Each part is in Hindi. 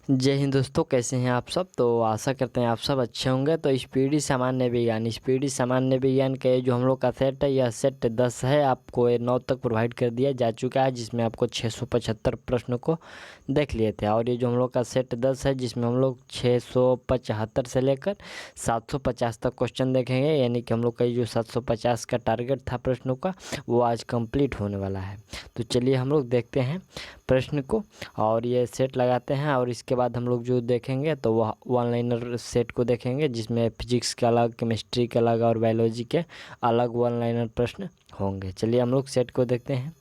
जय हिंद दोस्तों, कैसे हैं आप सब। तो आशा करते हैं आप सब अच्छे होंगे। तो स्पीडी सामान्य विज्ञान का ये जो हम लोग का सेट है, यह सेट 10 है, आपको ये 9 तक प्रोवाइड कर दिया जा चुका है, जिसमें आपको 675 प्रश्न को देख लिए थे। और ये जो हम लोग का सेट 10 है, जिसमें हम लोग 675 से लेकर 750 तक क्वेश्चन देखेंगे, यानी कि हम लोग का ये जो 750 का टारगेट था प्रश्नों का, वो आज कंप्लीट होने वाला है। तो चलिए हम लोग देखते हैं प्रश्न को और ये सेट लगाते हैं। और इसके बाद हम लोग जो देखेंगे तो वह वन लाइनर सेट को देखेंगे, जिसमें फिजिक्स का अलग, केमिस्ट्री का अलग और बायोलॉजी के अलग वन लाइनर प्रश्न होंगे। चलिए हम लोग सेट को देखते हैं।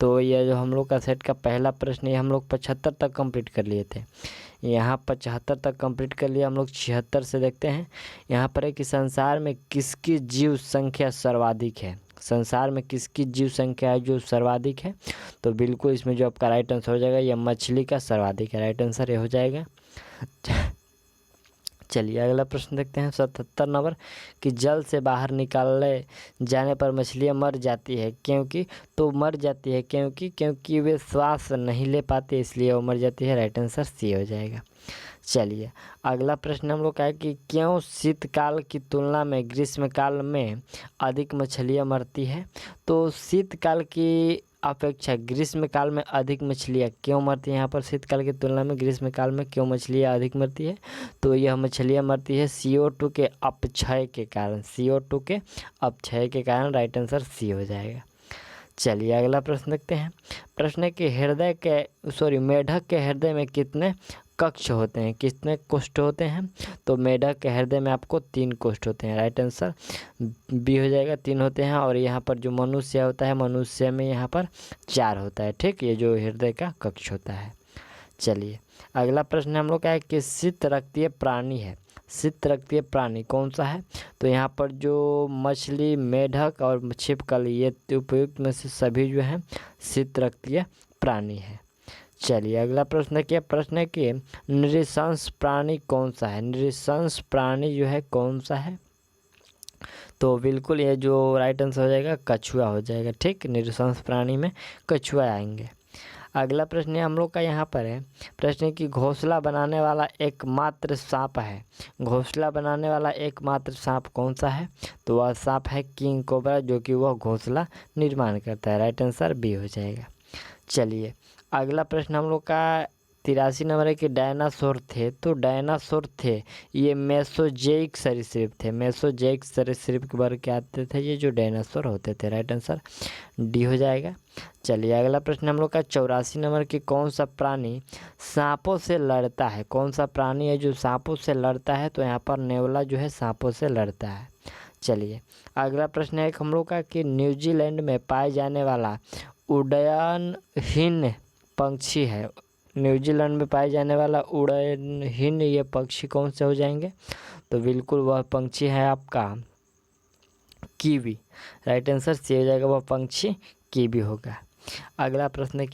तो ये जो हम लोग का सेट का पहला प्रश्न, ये हम लोग 75 तक कंप्लीट कर लिए थे। यहाँ 75 तक कंप्लीट कर लिया। हम लोग 76 से देखते हैं। यहाँ पर है कि संसार में किसकी जीव संख्या सर्वाधिक है। संसार में किसकी जीव संख्या है जो सर्वाधिक है। तो बिल्कुल इसमें जो आपका राइट आंसर हो जाएगा, यह मछली का सर्वाधिक है। राइट आंसर ये हो जाएगा। चलिए अगला प्रश्न देखते हैं 77 नंबर, कि जल से बाहर निकाले जाने पर मछलियाँ मर जाती है क्योंकि। तो मर जाती है क्योंकि वे श्वास नहीं ले पाते, इसलिए वो मर जाती है। राइट आंसर सी हो जाएगा। चलिए अगला प्रश्न हम लोग का है कि क्यों शीतकाल की तुलना में ग्रीष्मकाल में अधिक मछलियाँ मरती है। तो शीतकाल की अपेक्षा ग्रीष्मकाल में अधिक मछलियाँ क्यों मरती हैं। यहाँ पर शीतकाल की तुलना में ग्रीष्मकाल में क्यों मछलियाँ अधिक मरती है। तो यह मछलियाँ मरती है CO2 के अपक्षय के कारण। CO2 के अपक्षय के कारण। राइट आंसर सी हो जाएगा। चलिए अगला प्रश्न देखते हैं। प्रश्न है कि मेढक के हृदय में कितने कक्ष होते हैं, कितने कोष्ठ होते हैं। तो मेढक के हृदय में आपको 3 कोष्ठ होते हैं। राइट आंसर बी हो जाएगा, 3 होते हैं। और यहाँ पर जो मनुष्य होता है, मनुष्य में यहाँ पर 4 होता है। ठीक, ये जो हृदय का कक्ष होता है। चलिए अगला प्रश्न हम लोग का है कि शीतरक्तीय प्राणी है। शीतरक्तीय प्राणी कौन सा है। तो यहाँ पर जो मछली, मेढक और छिपकली, ये उपयुक्त में से सभी जो हैं शीतरक्तीय प्राणी है। चलिए अगला प्रश्न देखिए। प्रश्न है कि नृशंस प्राणी कौन सा है। नृशंस प्राणी जो है कौन सा है। तो बिल्कुल ये जो राइट आंसर हो जाएगा, कछुआ हो जाएगा। ठीक, नृशंस प्राणी में कछुआ आएंगे। अगला प्रश्न हम लोग का यहाँ पर है। प्रश्न है कि घोंसला बनाने वाला एकमात्र सांप है। घोंसला बनाने वाला एकमात्र सांप कौन सा है। तो वह सांप है किंग कोबरा, जो कि वह घोंसला निर्माण करता है। राइट आंसर बी हो जाएगा। चलिए अगला प्रश्न हम लोग का 83 नंबर है कि डायनासोर थे। तो डायनासोर थे, ये मेसोजेइक सरीसृप थे। मेसोजेइक सरीसृप के वर्ग के आते थे ये जो डायनासोर होते थे। राइट आंसर डी हो जाएगा। चलिए अगला प्रश्न हम लोग का 84 नंबर की कौन सा प्राणी सांपों से लड़ता है। कौन सा प्राणी है जो सांपों से लड़ता है। तो यहाँ पर नेवला जो है सांपों से लड़ता है। चलिए अगला प्रश्न है हम लोग का कि न्यूजीलैंड में पाए जाने वाला उड़नहीन पंछी है। न्यूजीलैंड में पाए जाने वाला उड़नहीन ये पक्षी कौन से हो जाएंगे। तो बिल्कुल वह पंछी है आपका कीवी। राइट आंसर सी हो जाएगा, वह पंछी कीवी होगा। अगला प्रश्न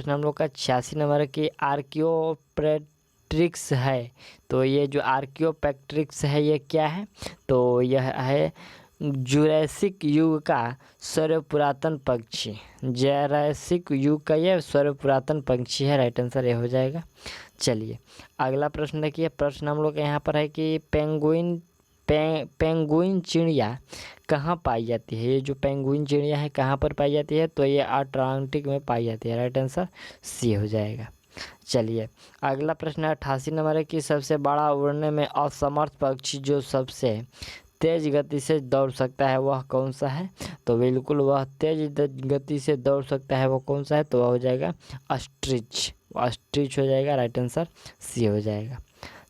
हम लोग का 86 नंबर की आर्कियोपेट्रिक्स है। तो ये जो आर्कियोपेट्रिक्स है ये क्या है। तो यह है जुरैसिक युग का सर्वपुरातन पक्षी। जुरैसिक युग का यह सर्वपुरातन पक्षी है। राइट आंसर ये हो जाएगा। चलिए अगला प्रश्न देखिए। प्रश्न हम लोग यहाँ पर है कि पेंगुइन चिड़िया कहाँ पाई जाती है। ये जो पेंगुइन चिड़िया है कहाँ पर पाई जाती है। तो ये अटलांटिक में पाई जाती है। राइट आंसर सी हो जाएगा। चलिए अगला प्रश्न 88 नंबर है कि सबसे बड़ा उड़ने में असमर्थ पक्षी जो सबसे तेज गति से दौड़ सकता है वह कौन सा है। तो बिल्कुल वह तेज गति से दौड़ सकता है वो कौन सा है। तो वह हो जाएगा ऑस्ट्रिच। ऑस्ट्रिच हो जाएगा। राइट आंसर सी हो जाएगा।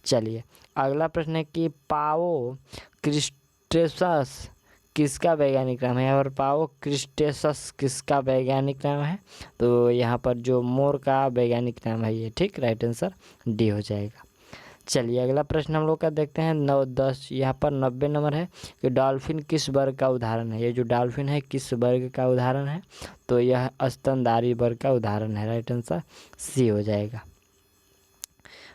चलिए अगला प्रश्न है कि पाओ क्रिस्टेसस किसका वैज्ञानिक नाम है। और पाओ क्रिस्टेसस किसका वैज्ञानिक नाम है। तो यहाँ पर जो मोर का वैज्ञानिक नाम है ये। ठीक, राइट आंसर डी हो जाएगा। चलिए अगला प्रश्न हम लोग का देखते हैं 9-10। यहाँ पर 90 नंबर है कि डॉल्फिन किस वर्ग का उदाहरण है। ये जो डॉल्फिन है किस वर्ग का उदाहरण है। तो यह स्तनधारी वर्ग का उदाहरण है। राइट आंसर सी हो जाएगा।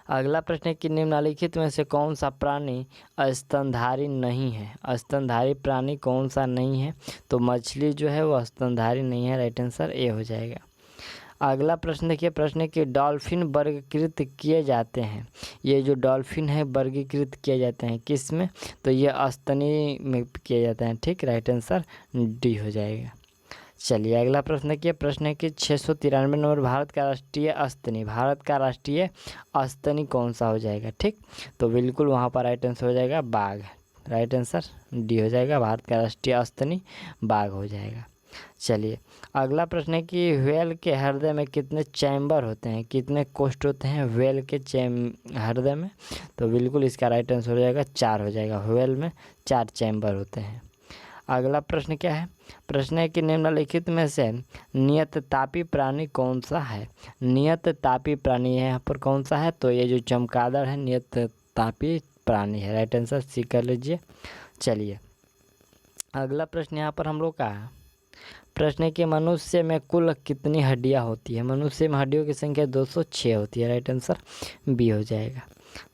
अगला प्रश्न है कि निम्नलिखित में से कौन सा प्राणी स्तनधारी नहीं है। स्तनधारी प्राणी कौन सा नहीं है। तो मछली जो है वो स्तनधारी नहीं है। राइट आंसर ए हो जाएगा। अगला प्रश्न देखिए, प्रश्न है कि डॉल्फिन वर्गीकृत किए जाते हैं। ये जो डॉल्फिन है वर्गीकृत किए जाते हैं किस में, तो ये अस्तनी में किए जाते हैं। ठीक, राइट आंसर डी हो जाएगा। चलिए अगला प्रश्न देखिए, प्रश्न है कि 693 नंबर, भारत का राष्ट्रीय अस्तनी, भारत का राष्ट्रीय अस्तनी कौन सा हो जाएगा। ठीक, तो बिल्कुल वहाँ पर राइट आंसर हो जाएगा बाघ। राइट आंसर डी हो जाएगा, भारत का राष्ट्रीय अस्तनी बाघ हो जाएगा। चलिए अगला प्रश्न है कि व्हेल के हृदय में कितने चैम्बर होते हैं, कितने कोष्ठ होते हैं व्हेल के हृदय में, तो बिल्कुल इसका राइट आंसर हो जाएगा 4 हो जाएगा। व्हेल में 4 चैम्बर होते हैं। अगला प्रश्न क्या है, प्रश्न है कि निम्नलिखित में से नियत तापी प्राणी कौन सा है। नियत तापी प्राणी है यहाँ पर कौन सा है, तो ये जो चमगादड़ है नियत तापी प्राणी है। राइट आंसर सी कर लीजिए। चलिए अगला प्रश्न यहाँ पर हम लोग का है, प्रश्न है कि मनुष्य में कुल कितनी हड्डियाँ होती है। मनुष्य में हड्डियों की संख्या 206 होती है। राइट आंसर बी हो जाएगा।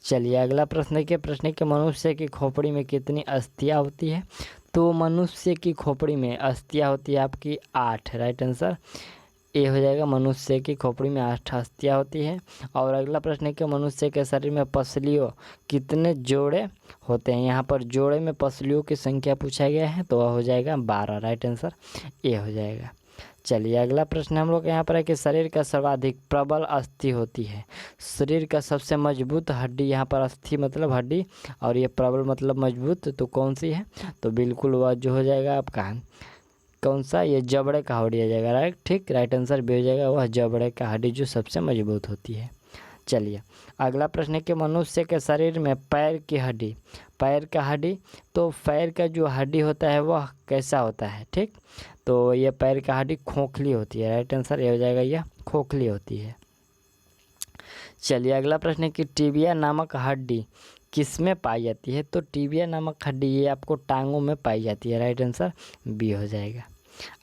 चलिए अगला प्रश्न है कि मनुष्य की खोपड़ी में कितनी अस्थियाँ होती है, तो मनुष्य की खोपड़ी में अस्थियाँ होती है आपकी 8। राइट आंसर ए हो जाएगा, मनुष्य की खोपड़ी में 8 अस्थियाँ होती है। और अगला प्रश्न है कि मनुष्य के शरीर में पसलियों कितने जोड़े होते हैं। यहाँ पर जोड़े में पसलियों की संख्या पूछा गया है, तो वह हो जाएगा 12। राइट आंसर ए हो जाएगा। चलिए अगला प्रश्न हम लोग यहाँ पर है कि शरीर का सर्वाधिक प्रबल अस्थि होती है। शरीर का सबसे मजबूत हड्डी, यहाँ पर अस्थि मतलब हड्डी और ये प्रबल मतलब मजबूत, तो कौन सी है, तो बिल्कुल वह जो हो जाएगा आपका कौन सा, ये जबड़े का हड्डी आ जाएगा। राइट, ठीक, राइट आंसर भी हो जाएगा, वह जबड़े का हड्डी जो सबसे मजबूत होती है। चलिए अगला प्रश्न है कि मनुष्य के शरीर में पैर की हड्डी, पैर का हड्डी, तो पैर का जो हड्डी होता है वह कैसा होता है। ठीक, तो ये पैर का हड्डी खोखली होती है। राइट आंसर ये हो जाएगा, यह खोखली होती है। चलिए अगला प्रश्न है कि टिबिया नामक हड्डी किस में पाई जाती है, तो टिबिया नामक हड्डी ये आपको टांगों में पाई जाती है। राइट आंसर बी हो जाएगा।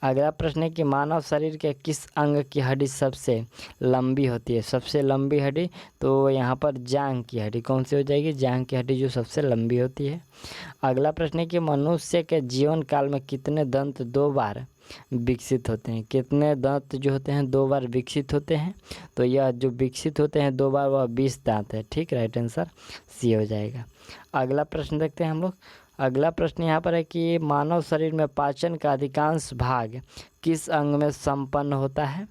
अगला प्रश्न है कि मानव शरीर के किस अंग की हड्डी सबसे लंबी होती है। सबसे लंबी हड्डी, तो यहाँ पर जांघ की हड्डी कौन सी हो जाएगी, जांघ की हड्डी जो सबसे लंबी होती है। अगला प्रश्न है कि मनुष्य के जीवन काल में कितने दंत 2 बार विकसित होते हैं। कितने दांत जो होते हैं 2 बार विकसित होते हैं, तो यह जो विकसित होते हैं 2 बार वह 20 दांत है। ठीक, राइट आंसर सी हो जाएगा। अगला प्रश्न देखते हैं हम लोग। अगला प्रश्न यहाँ पर है कि मानव शरीर में पाचन का अधिकांश भाग किस अंग में संपन्न होता है।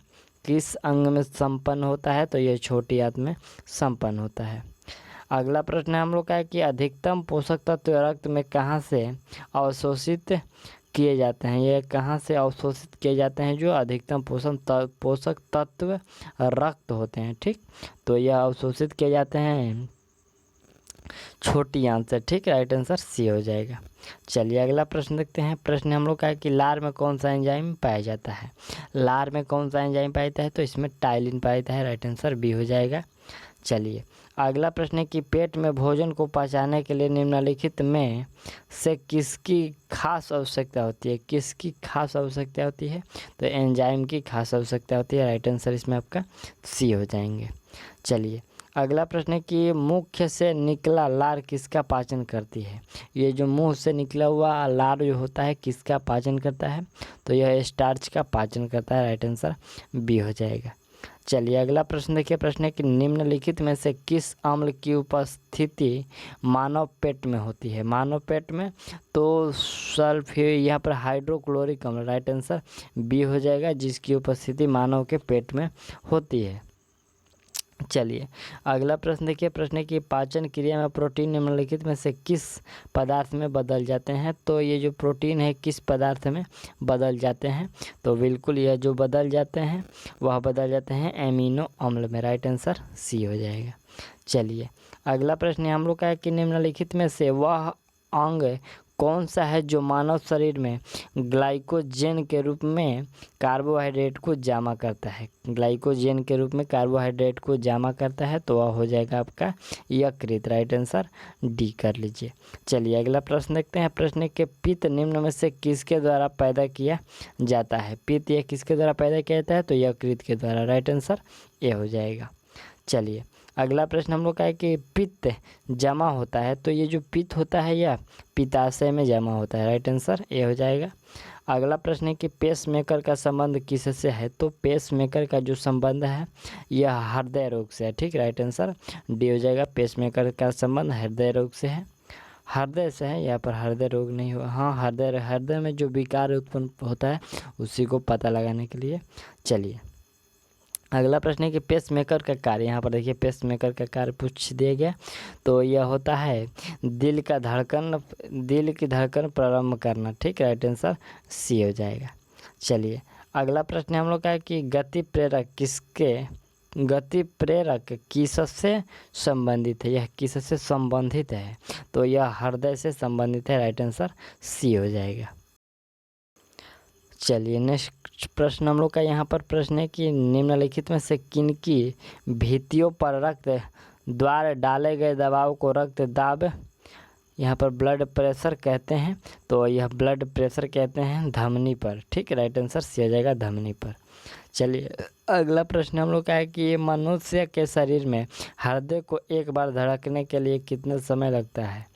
किस अंग में संपन्न होता है, तो यह छोटी आंत में संपन्न होता है। अगला प्रश्न हम लोग का है कि अधिकतम पोषक तत्व रक्त में कहाँ से अवशोषित किए जाते हैं। ये कहाँ से अवशोषित किए जाते हैं, जो अधिकतम पोषक तत्व रक्त होते हैं। ठीक, तो यह अवशोषित किए जाते हैं छोटी आंत से। ठीक, राइट आंसर सी हो जाएगा। चलिए अगला प्रश्न देखते हैं। प्रश्न हम लोग का है कि लार में कौन सा एंजाइम पाया जाता है। लार में कौन सा एंजाइम पाया जाता है, तो इसमें टाइलिन पाया जाता है। राइट आंसर बी हो जाएगा। चलिए अगला प्रश्न है कि पेट में भोजन को पचाने के लिए निम्नलिखित में से किसकी खास आवश्यकता होती है। किसकी खास आवश्यकता होती है, तो एंजाइम की खास आवश्यकता होती है। राइट आंसर इसमें आपका सी हो जाएंगे। चलिए अगला प्रश्न है कि मुख्य से निकला लार किसका पाचन करती है। ये जो मुंह से निकला हुआ लार जो होता है किसका पाचन करता है, तो यह स्टार्च का पाचन करता है। राइट आंसर बी हो जाएगा। चलिए अगला प्रश्न देखिए। प्रश्न है कि निम्नलिखित में से किस अम्ल की उपस्थिति मानव पेट में होती है। मानव पेट में, तो सल्फे यहाँ पर हाइड्रोक्लोरिक अम्ल। राइट आंसर बी हो जाएगा, जिसकी उपस्थिति मानव के पेट में होती है। चलिए अगला प्रश्न देखिए। प्रश्न है कि पाचन क्रिया में प्रोटीन निम्नलिखित में से किस पदार्थ में बदल जाते हैं, तो ये जो प्रोटीन है किस पदार्थ में बदल जाते हैं, तो बिल्कुल यह जो बदल जाते हैं वह बदल जाते हैं एमिनो अम्ल में। राइट आंसर सी हो जाएगा। चलिए अगला प्रश्न हम लोग का है कि निम्नलिखित में से वह अंग कौन सा है जो मानव शरीर में ग्लाइकोजन के रूप में कार्बोहाइड्रेट को जमा करता है। ग्लाइकोजन के रूप में कार्बोहाइड्रेट को जमा करता है, तो वह हो जाएगा आपका यकृत। राइट आंसर डी कर लीजिए। चलिए अगला प्रश्न देखते हैं। प्रश्न के पित्त निम्न में से किसके द्वारा पैदा किया जाता है। पित्त यह किसके द्वारा पैदा किया जाता है, तो यकृत के द्वारा। राइट आंसर ए हो जाएगा। चलिए अगला प्रश्न हम लोग का है कि पित्त जमा होता है, तो ये जो पित्त होता है यह पित्ताशय में जमा होता है। राइट आंसर ए हो जाएगा। अगला प्रश्न है कि पेस मेकर का संबंध किससे है, तो पेस मेकर का जो संबंध है यह हृदय रोग से है। ठीक, राइट आंसर डी हो जाएगा। पेस मेकर का संबंध हृदय रोग से है, हृदय से है, यहाँ पर हृदय रोग नहीं हो, हाँ हृदय में जो विकार उत्पन्न होता है उसी को पता लगाने के लिए। चलिए अगला प्रश्न है कि पेस मेकर का कार्य, यहाँ पर देखिए पेस मेकर का कार्य पूछ दिया गया, तो यह होता है दिल की धड़कन प्रारंभ करना। ठीक, राइट आंसर सी हो जाएगा। चलिए अगला प्रश्न हम लोग का है कि गति प्रेरक किससे संबंधित है, यह किससे संबंधित है, तो यह हृदय से संबंधित है। राइट आंसर सी हो जाएगा। चलिए नेक्स्ट प्रश्न हम लोग का यहाँ पर प्रश्न है कि निम्नलिखित में से किनकी भित्तियों पर रक्त द्वारा डाले गए दबाव को रक्त दाब, यहाँ पर ब्लड प्रेशर कहते हैं, तो यह ब्लड प्रेशर कहते हैं धमनी पर। ठीक, राइट आंसर सी हो जाएगा धमनी पर। चलिए अगला प्रश्न हम लोग का है कि मनुष्य के शरीर में हृदय को एक बार धड़कने के लिए कितना समय लगता है,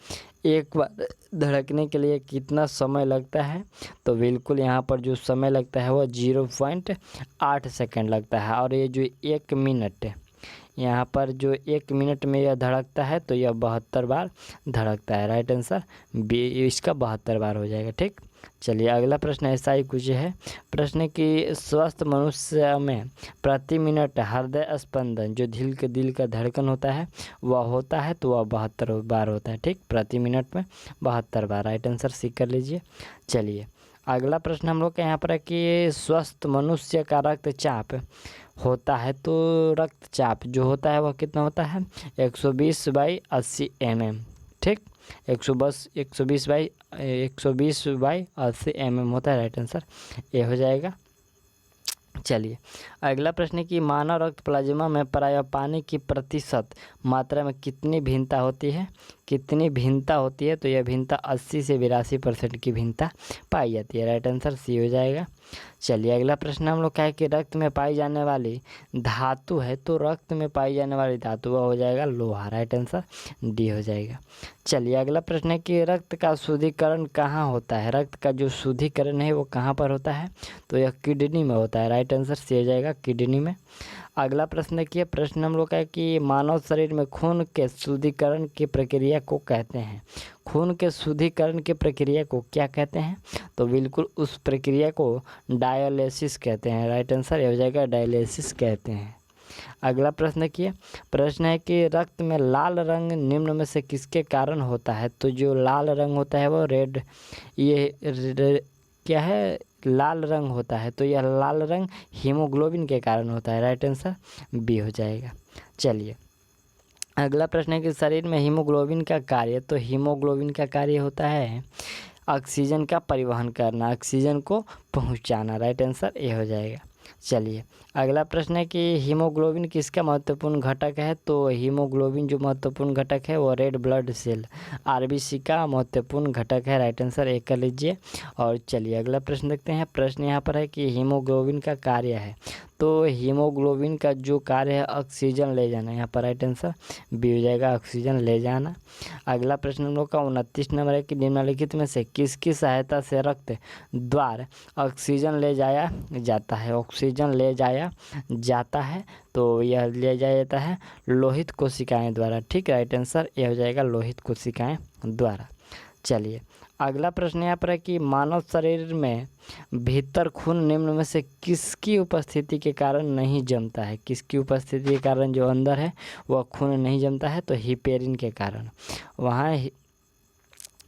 एक बार धड़कने के लिए कितना समय लगता है, तो बिल्कुल यहाँ पर जो समय लगता है वो 0.8 सेकंड लगता है। और ये जो 1 मिनट, यहाँ पर जो 1 मिनट में यह धड़कता है तो यह 72 बार धड़कता है। राइट आंसर बी इसका 72 बार हो जाएगा। ठीक, चलिए अगला प्रश्न ऐसा ही कुछ है। प्रश्न कि स्वस्थ मनुष्य में प्रति मिनट हृदय स्पंदन जो दिल का धड़कन होता है वह होता है, तो वह 72 बार होता है। ठीक, प्रति मिनट में 72 बार। राइट आंसर सी कर लीजिए। चलिए अगला प्रश्न हम लोग का यहाँ पर है कि स्वस्थ मनुष्य का रक्तचाप होता है, तो रक्तचाप जो होता है वह कितना होता है 120/80 mm। ठीक, 120/80 mm होता है। राइट आंसर ये हो जाएगा। चलिए अगला प्रश्न है कि मानव रक्त प्लाज्मा में प्रायः पानी की प्रतिशत मात्रा में कितनी भिन्नता होती है, तो यह भिन्नता 80 से 82% की भिन्नता पाई जाती है। राइट आंसर सी हो जाएगा। चलिए अगला प्रश्न हम लोग का है कि रक्त में पाई जाने वाली धातु है, तो रक्त में पाई जाने वाली धातु वह हो जाएगा लोहा। राइट आंसर डी हो जाएगा। चलिए अगला प्रश्न है कि रक्त का शुद्धिकरण कहाँ होता है, रक्त का जो शुद्धिकरण है वो कहाँ पर होता है, तो यह किडनी में होता है। राइट आंसर सी हो जाएगा किडनी में। अगला प्रश्न देखिए, प्रश्न हम लोग का है कि मानव शरीर में खून के शुद्धिकरण की प्रक्रिया को कहते हैं, खून के शुद्धिकरण की प्रक्रिया को क्या कहते हैं, तो बिल्कुल उस प्रक्रिया को डायलिसिस कहते हैं। राइट आंसर ये हो जाएगा डायलिसिस कहते हैं। अगला प्रश्न देखिए, प्रश्न है कि रक्त में लाल रंग निम्न में से किसके कारण होता है, तो जो लाल रंग होता है वो क्या है लाल रंग होता है, तो यह लाल रंग हीमोग्लोबिन के कारण होता है। राइट आंसर बी हो जाएगा। चलिए अगला प्रश्न है कि शरीर में हीमोग्लोबिन का कार्य, तो हीमोग्लोबिन का कार्य होता है ऑक्सीजन का परिवहन करना, ऑक्सीजन को पहुंचाना। राइट आंसर ए हो जाएगा। चलिए अगला प्रश्न है कि हीमोग्लोबिन किसका महत्वपूर्ण घटक है, तो हीमोग्लोबिन जो महत्वपूर्ण घटक है वो रेड ब्लड सेल आरबीसी का महत्वपूर्ण घटक है। राइट आंसर ए कर लीजिए। और चलिए अगला प्रश्न देखते हैं। प्रश्न यहाँ पर है कि हीमोग्लोबिन का कार्य है, तो हीमोग्लोबिन का जो कार्य है ऑक्सीजन ले जाना, यहाँ पर राइट आंसर बी हो जाएगा ऑक्सीजन ले जाना। अगला प्रश्न हम लोग का 29 नंबर है कि निम्नलिखित में से किसकी सहायता से रक्त द्वार ऑक्सीजन ले जाया जाता है, ऑक्सीजन ले जाया जाता है, तो यह ले जाया जाता है लोहित कोशिकाएं द्वारा। ठीक, राइट आंसर ये हो जाएगा लोहित कोशिकाएं द्वारा। चलिए अगला प्रश्न यहाँ पर है कि मानव शरीर में भीतर खून निम्न में से किसकी उपस्थिति के कारण नहीं जमता है, किसकी उपस्थिति के कारण जो अंदर है वह खून नहीं जमता है, तो हिपेरिन के कारण, वहाँ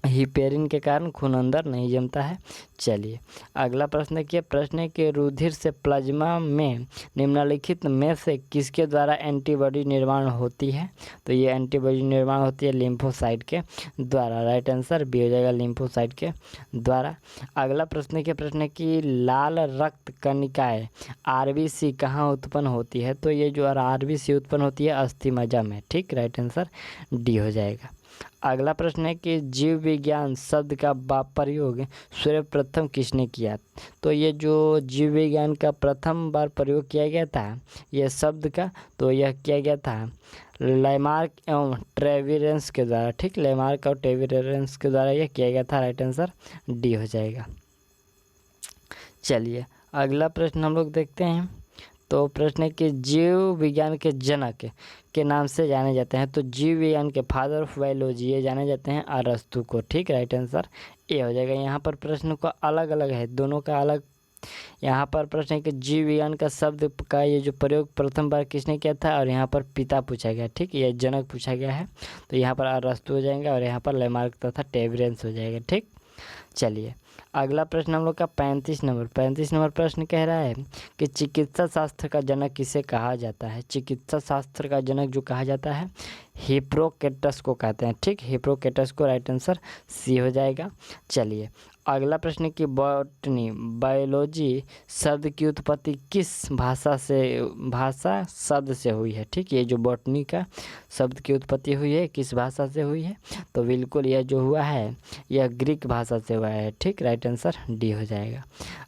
हिपेरिन के कारण खून अंदर नहीं जमता है। चलिए अगला प्रश्न देखिए, प्रश्न है कि रुधिर से प्लाज्मा में निम्नलिखित में से किसके द्वारा एंटीबॉडी निर्माण होती है, तो ये एंटीबॉडी निर्माण होती है लिम्फोसाइट के द्वारा। राइट आंसर बी हो जाएगा लिम्फोसाइट के द्वारा। अगला प्रश्न के प्रश्न है कि लाल रक्त कणिकाएँ आरबीसी कहाँ उत्पन्न होती है, तो ये जो आरबीसी उत्पन्न होती है अस्थि मज्जा में। ठीक, राइट आंसर डी हो जाएगा। अगला प्रश्न है कि जीव विज्ञान शब्द का प्रयोग सर्वप्रथम किसने किया, तो ये जो जीव विज्ञान का प्रथम बार प्रयोग किया गया था यह शब्द का, तो यह किया गया था लेमार्क एवं ट्रेविरेंस के द्वारा। ठीक, लेमार्क और ट्रेविरेंस के द्वारा यह किया गया था। राइट आंसर डी हो जाएगा। चलिए अगला प्रश्न हम लोग देखते हैं। तो प्रश्न है कि जीव विज्ञान के जनक के नाम से जाने जाते हैं। तो जीव विज्ञान के फादर ऑफ बायोलॉजी ये जाने जाते हैं अरस्तु को। ठीक, राइट आंसर ए हो जाएगा। यहाँ पर प्रश्न को अलग अलग है, दोनों का अलग। यहाँ पर प्रश्न है कि जीव विज्ञान का शब्द का ये जो प्रयोग प्रथम बार किसने किया था, और यहाँ पर पिता पूछा गया। ठीक, ये जनक पूछा गया है, तो यहाँ पर अरस्तु हो जाएंगे और यहाँ पर लेमार्क तथा टेबरेंस हो जाएगा। ठीक, चलिए अगला प्रश्न हम लोग का 35 नंबर प्रश्न कह रहा है कि चिकित्सा शास्त्र का जनक किसे कहा जाता है। चिकित्सा शास्त्र का जनक जो कहा जाता है हिप्पोक्रेटस को कहते हैं। ठीक, हिप्पोक्रेटस को, राइट आंसर सी हो जाएगा। चलिए अगला प्रश्न की बॉटनी बायोलॉजी शब्द की उत्पत्ति किस भाषा शब्द से हुई है। ठीक, ये जो बॉटनी का शब्द की उत्पत्ति हुई है किस भाषा से हुई है, तो बिल्कुल यह जो हुआ है यह ग्रीक भाषा से हुआ है। ठीक, राइट आंसर डी हो जाएगा।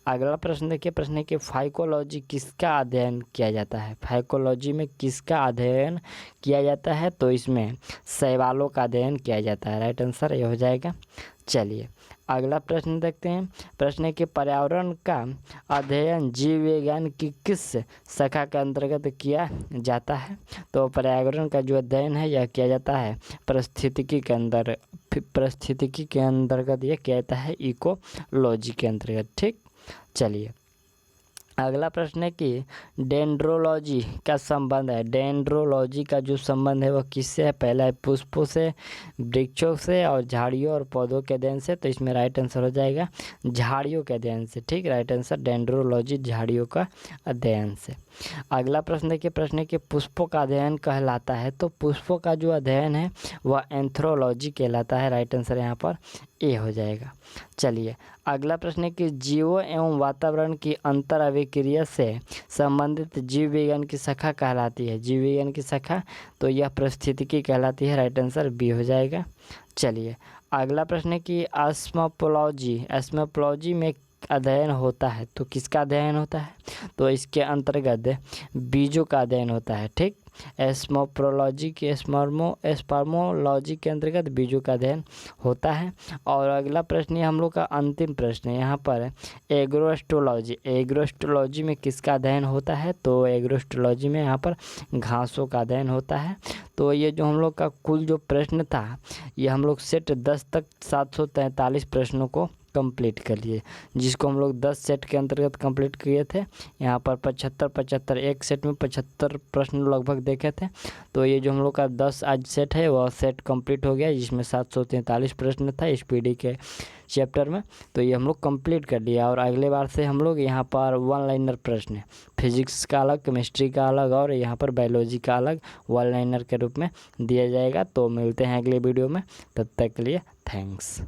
अगला प्रश्न देखिए, प्रश्न है कि फाइकोलॉजी किसका अध्ययन किया जाता है। फाइकोलॉजी में किसका अध्ययन किया जाता है, तो इसमें शैवालों का अध्ययन किया जाता है। राइट आंसर ये हो जाएगा। चलिए अगला प्रश्न देखते हैं। प्रश्न है कि पर्यावरण का अध्ययन जीव विज्ञान की किस शाखा के अंतर्गत किया जाता है। तो पर्यावरण का जो अध्ययन है यह किया जाता है पारिस्थितिकी के अंतर्गत यह किया जाता है इकोलॉजी के अंतर्गत। ठीक, चलिए अगला प्रश्न है कि डेंड्रोलॉजी का संबंध है। डेंड्रोलॉजी का जो संबंध है वह किससे है। पहला है पुष्पों से, वृक्षों से और झाड़ियों और पौधों के अध्ययन से। तो इसमें राइट आंसर हो जाएगा झाड़ियों के अध्ययन से। ठीक, राइट आंसर डेंड्रोलॉजी झाड़ियों का अध्ययन से। अगला प्रश्न देखिए, प्रश्न है कि पुष्पों का अध्ययन कहलाता है। तो पुष्पों का जो अध्ययन है वह एंथ्रोलॉजी कहलाता है। राइट आंसर यहाँ पर ए हो जाएगा। चलिए अगला प्रश्न है कि जीवों एवं वातावरण की अंतर अभिक्रिया से संबंधित जीव विज्ञान की शाखा कहलाती है। जीव विज्ञान की शाखा तो यह पारिस्थितिकी कहलाती है। राइट आंसर बी हो जाएगा। चलिए अगला प्रश्न है कि एस्मोपोलॉजी में अध्ययन होता है। तो किसका अध्ययन होता है, तो इसके अंतर्गत बीजों का अध्ययन होता है। ठीक, एस्मोपोलॉजी के स्पर्मोलॉजी के अंतर्गत बीजों का अध्ययन होता है। और अगला प्रश्न हम लोग का अंतिम प्रश्न है यहाँ पर एग्रोस्टोलॉजी में किसका अध्ययन होता है। तो एग्रोस्टोलॉजी में यहाँ पर घासों का अध्ययन होता है। तो ये जो हम लोग का कुल जो प्रश्न था ये हम लोग सेट 10 तक 743 प्रश्नों को कंप्लीट कर लिए, जिसको हम लोग 10 सेट के अंतर्गत कंप्लीट किए थे। यहाँ पर 75 एक सेट में 75 प्रश्न लगभग देखे थे। तो ये जो हम लोग का 10 आज सेट है वह सेट कंप्लीट हो गया, जिसमें 743 प्रश्न था इस पीडी के चैप्टर में। तो ये हम लोग कंप्लीट कर लिया। और अगले बार से हम लोग यहाँ पर 1 लाइनर प्रश्न, फिजिक्स का अलग, केमिस्ट्री का अलग और यहाँ पर बायोलॉजी का अलग 1 लाइनर के रूप में दिया जाएगा। तो मिलते हैं अगले वीडियो में, तब तक के लिए थैंक्स।